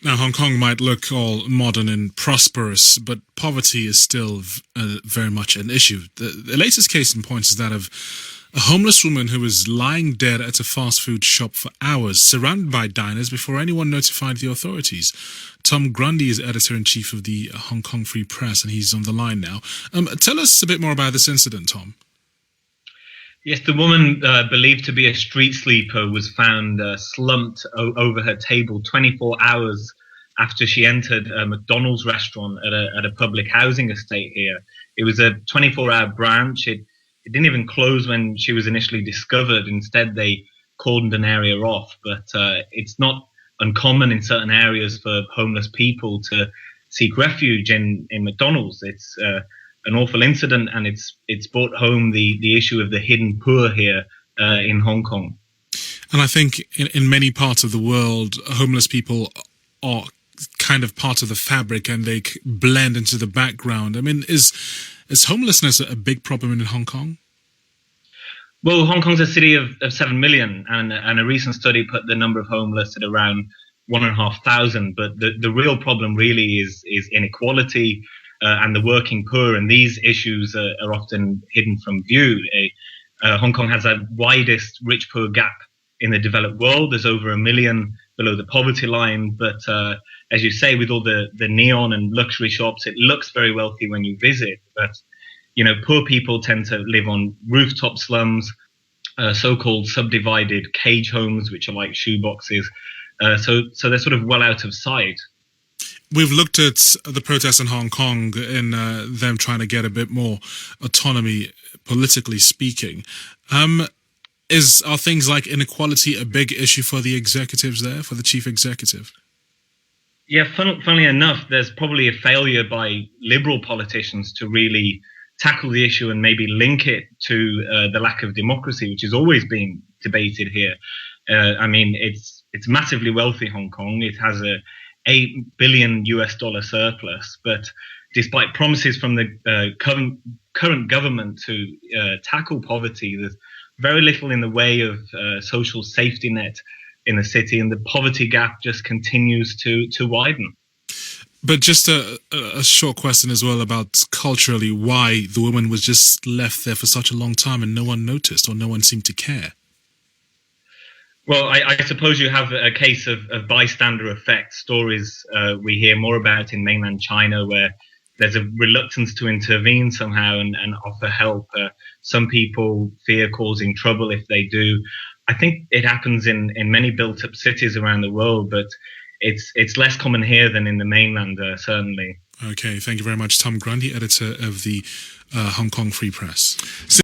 Now, Hong Kong might look all modern and prosperous, but poverty is still very much an issue. The latest case in point is that of a homeless woman who was lying dead at a fast food shop for hours, surrounded by diners before anyone notified the authorities. Tom Grundy is editor-in-chief of the Hong Kong Free Press, and he's on the line now. Tell us a bit more about this incident, Tom. Yes, the woman believed to be a street sleeper was found slumped over her table 24 hours after she entered a McDonald's restaurant at a public housing estate here. It was a 24-hour branch. It didn't even close when she was initially discovered. Instead, they cordoned an area off. But it's not uncommon in certain areas for homeless people to seek refuge in McDonald's. It's an awful incident, and it's brought home the issue of the hidden poor here in Hong Kong. And I think in many parts of the world, homeless people are kind of part of the fabric, and they blend into the background. I mean, is homelessness a big problem in Hong Kong? Well, Hong Kong's a city of 7 million, and a recent study put the number of homeless at around 1,500. But the real problem really is inequality and the working poor, and these issues are often hidden from view. Hong Kong has the widest rich-poor gap in the developed world. There's over 1 million below the poverty line, but as you say, with all the neon and luxury shops, it looks very wealthy when you visit. But poor people tend to live on rooftop slums, so-called subdivided cage homes, which are like shoeboxes. So they're sort of well out of sight. We've looked at the protests in Hong Kong and them trying to get a bit more autonomy, politically speaking. Are things like inequality a big issue for the executives there, for the chief executive? Yeah, funnily enough, there's probably a failure by liberal politicians to really tackle the issue and maybe link it to the lack of democracy, which has always been debated here. I mean, it's massively wealthy, Hong Kong. It has a $8 billion surplus, but despite promises from the current government to tackle poverty, there's very little in the way of social safety net in the city, and the poverty gap just continues to widen. But just a short question as well about culturally why the woman was just left there for such a long time and no one noticed or no one seemed to care. Well, I suppose you have a case of bystander effect, stories we hear more about in mainland China, where there's a reluctance to intervene somehow and offer help. Some people fear causing trouble if they do. I think it happens in many built-up cities around the world, but it's less common here than in the mainland, certainly. Okay, thank you very much, Tom Grundy, editor of the Hong Kong Free Press.